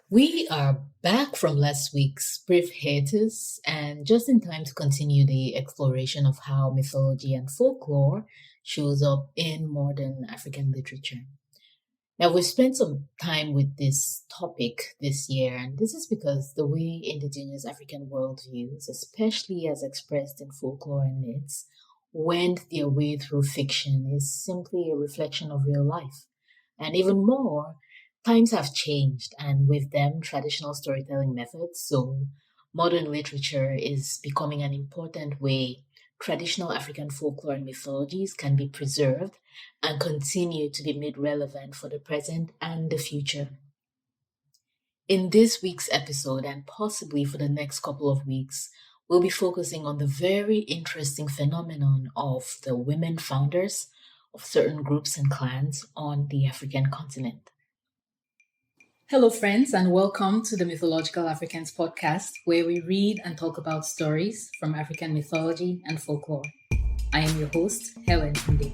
We are back from last week's brief hiatus and just in time to continue the exploration of how mythology and folklore shows up in modern African literature. Now, we've spent some time with this topic this year, and this is because the way indigenous African worldviews, especially as expressed in folklore and myths, wend their way through fiction is simply a reflection of real life. And even more, times have changed, and with them, traditional storytelling methods. So, modern literature is becoming an important way traditional African folklore and mythologies can be preserved and continue to be made relevant for the present and the future. In this week's episode, and possibly for the next couple of weeks, we'll be focusing on the very interesting phenomenon of the women founders of certain groups and clans on the African continent. Hello, friends, and welcome to the Mythological Africans podcast, where we read and talk about stories from African mythology and folklore. I am your host, Helen Tunde.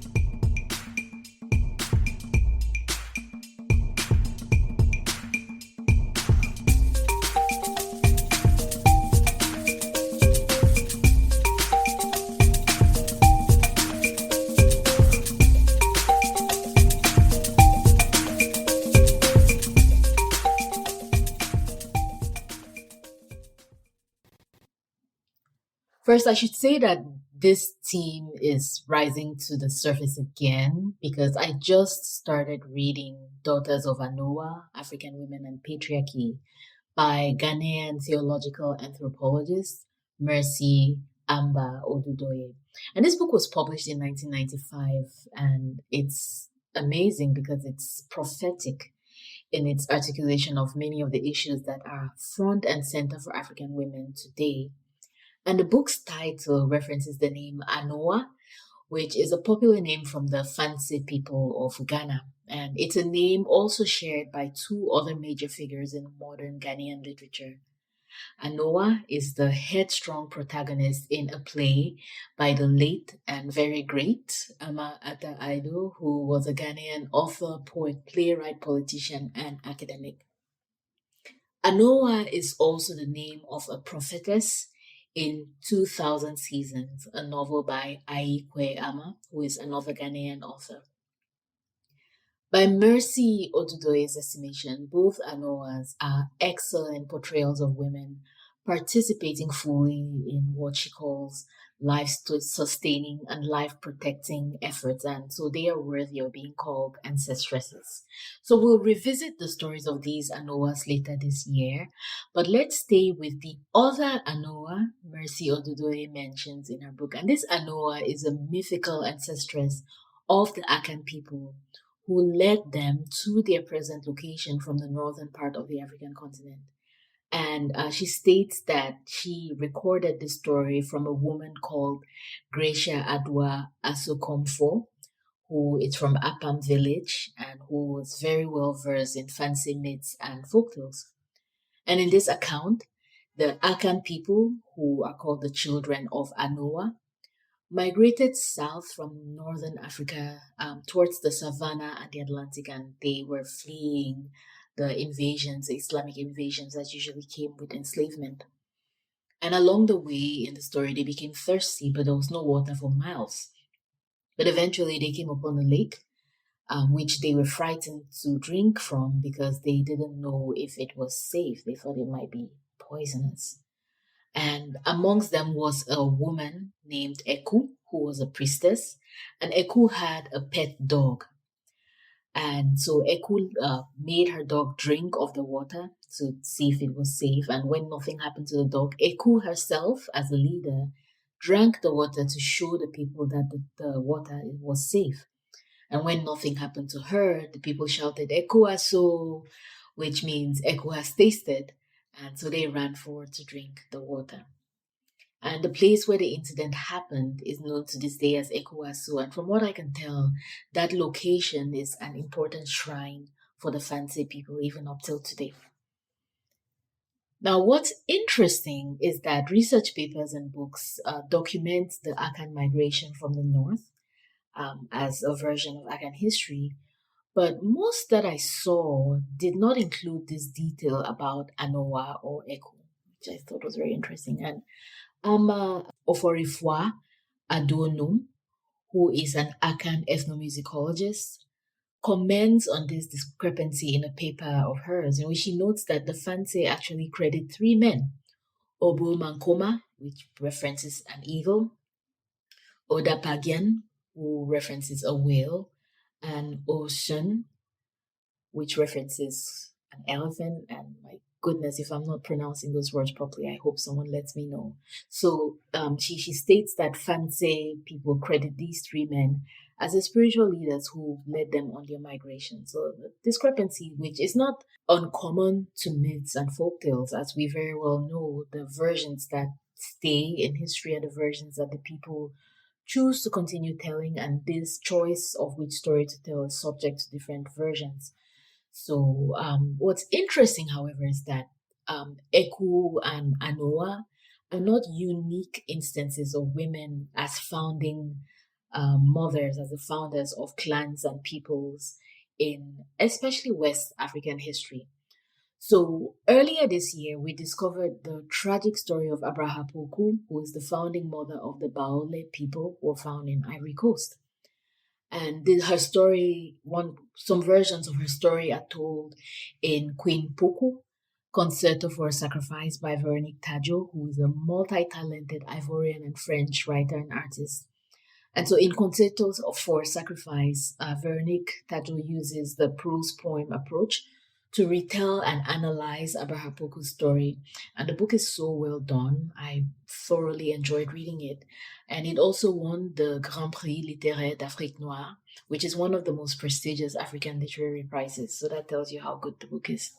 First, I should say that this theme is rising to the surface again because I just started reading Daughters of Anoa, African Women and Patriarchy by Ghanaian theological anthropologist Mercy Amba Odudoye. And this book was published in 1995, and it's amazing because it's prophetic in its articulation of many of the issues that are front and center for African women today. And the book's title references the name Anoa, which is a popular name from the Fancy people of Ghana. And it's a name also shared by two other major figures in modern Ghanaian literature. Anoa is the headstrong protagonist in a play by the late and very great Ama Ata Aido, who was a Ghanaian author, poet, playwright, politician, and academic. Anoa is also the name of a prophetess in 2000 Seasons, a novel by Aikwe Ama, who is another Ghanaian author. By Mercy Odudoye's estimation, both Anoas are excellent portrayals of women participating fully in what she calls life-sustaining and life-protecting efforts, and so they are worthy of being called ancestresses. So we'll revisit the stories of these Anoas later this year, but let's stay with the other Anoa Mercy Odudoye mentions in her book, and this Anoa is a mythical ancestress of the Akan people who led them to their present location from the northern part of the African continent. And she states that she recorded this story from a woman called Gracia Adwa Asukomfo, who is from Apam village and who was very well versed in fancy myths and folktales. And in this account, the Akan people, who are called the children of Anoa, migrated south from northern Africa towards the savannah and the Atlantic, and they were fleeing the invasions, the Islamic invasions that usually came with enslavement. And along the way in the story, they became thirsty, but there was no water for miles. But eventually, they came upon a lake, which they were frightened to drink from because they didn't know if it was safe. They thought it might be poisonous. And amongst them was a woman named Eku, who was a priestess, and Eku had a pet dog. And so Eku made her dog drink of the water to see if it was safe. And when nothing happened to the dog, Eku herself, as a leader, drank the water to show the people that the water was safe. And when nothing happened to her, the people shouted, Eku aso, which means Eku has tasted. And so they ran forward to drink the water. And the place where the incident happened is known to this day as Ekuasu. And from what I can tell, that location is an important shrine for the Fancy people, even up till today. Now, what's interesting is that research papers and books document the Akan migration from the north as a version of Akan history, But most that I saw did not include this detail about Anoa or Eku, which I thought was very interesting. And Ama Oforifwa Adonum, who is an Akan ethnomusicologist, comments on this discrepancy in a paper of hers, in which she notes that the Fanse actually credit three men: Obu Mankoma, which references an eagle; Oda Pagian, who references a whale; and Ocean, which references an elephant. And my goodness, if I'm not pronouncing those words properly, I hope someone lets me know. So she states that Fanse people credit these three men as the spiritual leaders who led them on their migration. So the discrepancy, which is not uncommon to myths and folktales, as we very well know, the versions that stay in history are the versions that the people choose to continue telling, and this choice of which story to tell is subject to different versions. So, what's interesting, however, is that Eku and Anoa are not unique instances of women as founding mothers, as the founders of clans and peoples in especially West African history. So, earlier this year, we discovered the tragic story of Abraha Poku, who is the founding mother of the Baole people who are found in Ivory Coast. And her story, some versions of her story are told in Queen Poku, Concerto for a Sacrifice by Veronique Tajo, who is a multi-talented Ivorian and French writer and artist. And so in Concertos for Sacrifice, Veronique Tajo uses the prose poem approach to retell and analyze Abraha Poku's story. And the book is so well done. I thoroughly enjoyed reading it. And it also won the Grand Prix Littéraire d'Afrique Noire, which is one of the most prestigious African literary prizes. So that tells you how good the book is.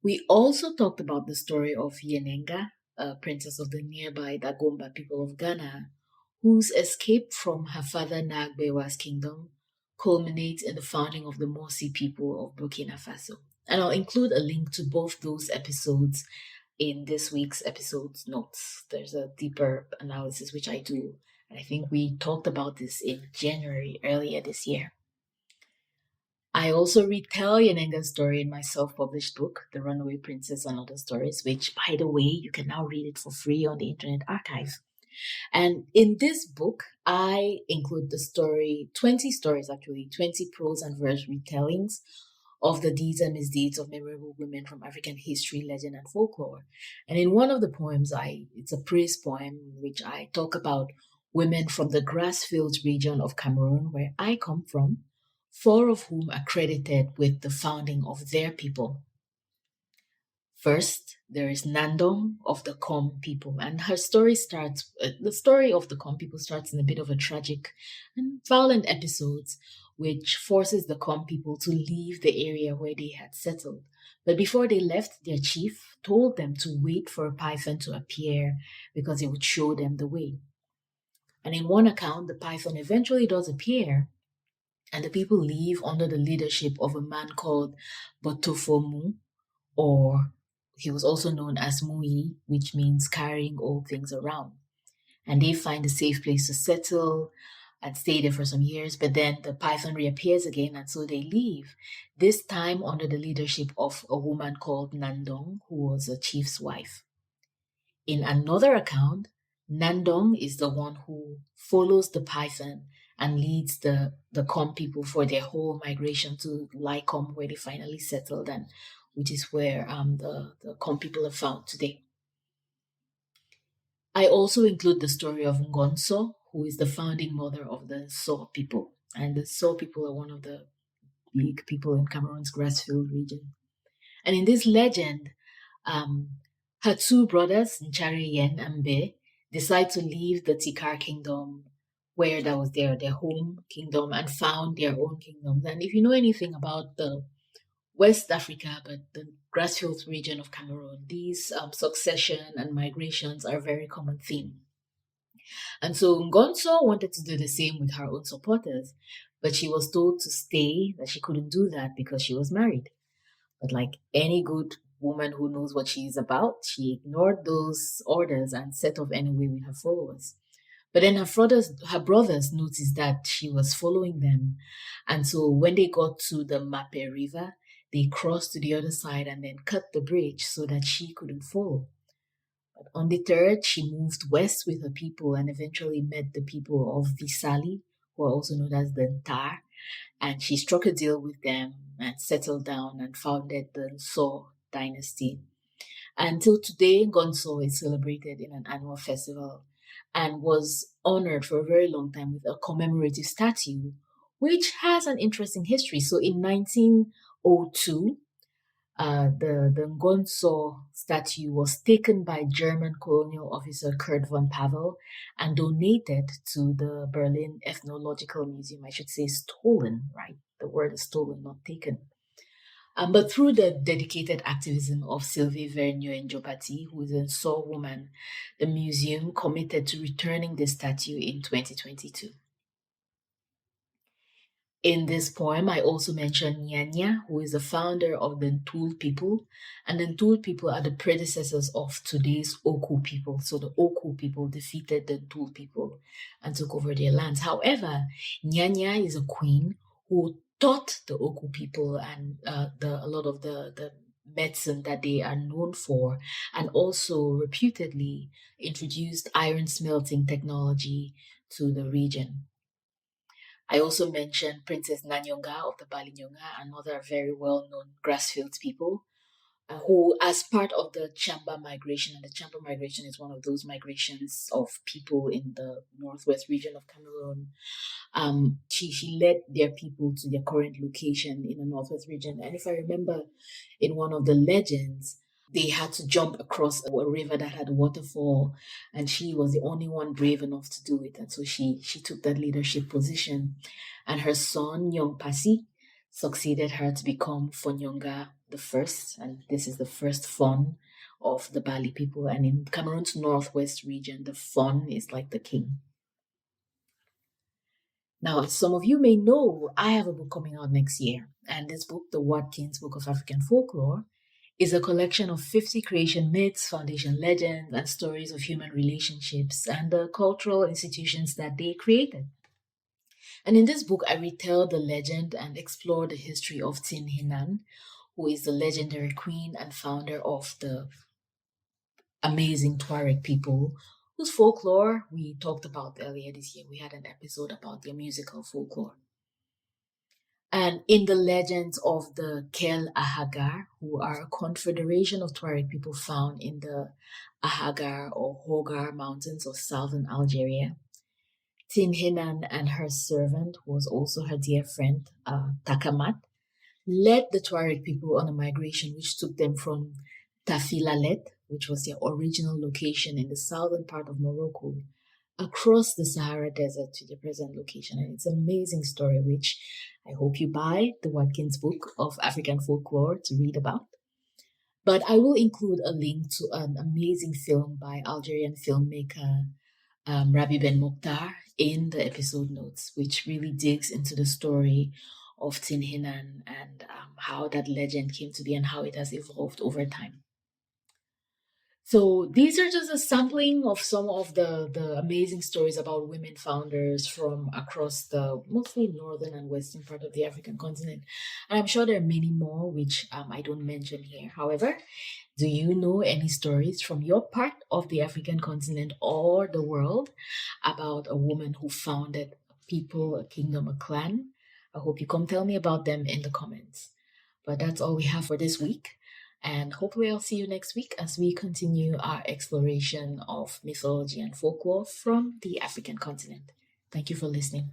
We also talked about the story of Yenenga, a princess of the nearby Dagomba people of Ghana, whose escape from her father Nagbewa's kingdom culminates in the founding of the Morsi people of Burkina Faso. And I'll include a link to both those episodes in this week's episode notes. There's a deeper analysis which I do, and I think we talked about this in January earlier this year. I also retell Yenenga's story in my self-published book, The Runaway Princess and Other Stories, which, by the way, you can now read it for free on the Internet Archive. And in this book, I include 20 stories actually, 20 prose and verse retellings of the deeds and misdeeds of memorable women from African history, legend, and folklore. And in one of the poems, it's a praise poem, which I talk about women from the grass-filled region of Cameroon, where I come from, 4 of whom are credited with the founding of their people. First, there is Nandong of the Kom people, and her story starts, the story of the Kom people starts in a bit of a tragic and violent episode, which forces the Kom people to leave the area where they had settled. But before they left, their chief told them to wait for a python to appear because it would show them the way. And in one account, the python eventually does appear, and the people leave under the leadership of a man called Botofomu, or he was also known as Mui, which means carrying all things around. And they find a safe place to settle and stay there for some years, but then the python reappears again, and so they leave, this time under the leadership of a woman called Nandong, who was a chief's wife. In another account, Nandong is the one who follows the python and leads the Kom people for their whole migration to Laikom, where they finally settled, and which is where the Kom people are found today. I also include the story of Ngonso, who is the founding mother of the So people. And the So people are one of the big people in Cameroon's grass-filled region. And in this legend, her 2 brothers, Nchari Yen and Be, decide to leave the Tikar kingdom, where that was their home kingdom, and found their own kingdoms. And if you know anything about the West Africa, but the grassfields region of Cameroon, these succession and migrations are a very common theme. And so Ngonso wanted to do the same with her own supporters, but she was told to stay, that she couldn't do that because she was married. But like any good woman who knows what she's about, she ignored those orders and set off anyway with her followers. But then her brothers noticed that she was following them. And so when they got to the Mape River, they crossed to the other side and then cut the bridge so that she couldn't fall. But on the third, she moved west with her people and eventually met the people of Visali, who are also known as the Ntar. And she struck a deal with them and settled down and founded the Nso dynasty. Until today, Gonso is celebrated in an annual festival and was honored for a very long time with a commemorative statue, which has an interesting history. So in 1902, the Ngonso statue was taken by German colonial officer Kurt von Pavel and donated to the Berlin Ethnological Museum. I should say stolen, right? The word is stolen, not taken. But through the dedicated activism of Sylvie Vergniaud Njopati, who is a Nso woman, the museum committed to returning the statue in 2022. In this poem, I also mention Nyanya, who is the founder of the Ntul people. And the Ntul people are the predecessors of today's Oku people. So the Oku people defeated the Ntul people and took over their lands. However, Nyanya is a queen who taught the Oku people and a lot of the medicine that they are known for, and also reputedly introduced iron smelting technology to the region. I also mentioned Princess Nanyonga of the Balinyonga, another very well-known grassfields people, who, as part of the Chamba migration, and the Chamba migration is one of those migrations of people in the northwest region of Cameroon, she led their people to their current location in the northwest region. And if I remember, in one of the legends, they had to jump across a river that had a waterfall, and she was the only one brave enough to do it. And so she took that leadership position, and her son Nyong Pasi succeeded her to become Fonyonga the first, and this is the first Fon of the Bali people. And in Cameroon's northwest region, the Fon is like the king. Now, as some of you may know, I have a book coming out next year, and this book, The Watkins Book of African Folklore, is a collection of 50 creation myths, foundation legends, and stories of human relationships and the cultural institutions that they created. And in this book, I retell the legend and explore the history of Tin Hinan, who is the legendary queen and founder of the amazing Tuareg people, whose folklore we talked about earlier this year. We had an episode about their musical folklore. And in the legends of the Kel Ahagar, who are a confederation of Tuareg people found in the Ahagar or Hogar Mountains of southern Algeria, Tin Hinan and her servant, who was also her dear friend, Takamat, led the Tuareg people on a migration which took them from Tafilalet, which was their original location in the southern part of Morocco, across the Sahara Desert to the present location. And it's an amazing story, which I hope you buy the Watkins Book of African Folklore to read about. But I will include a link to an amazing film by Algerian filmmaker Rabi Ben Mokhtar in the episode notes, which really digs into the story of Tin Hinan and how that legend came to be and how it has evolved over time. So these are just a sampling of some of the amazing stories about women founders from across the mostly northern and western part of the African continent. And I'm sure there are many more which I don't mention here. However, do you know any stories from your part of the African continent or the world about a woman who founded a people, a kingdom, a clan? I hope you come tell me about them in the comments. But that's all we have for this week. And hopefully I'll see you next week as we continue our exploration of mythology and folklore from the African continent. Thank you for listening.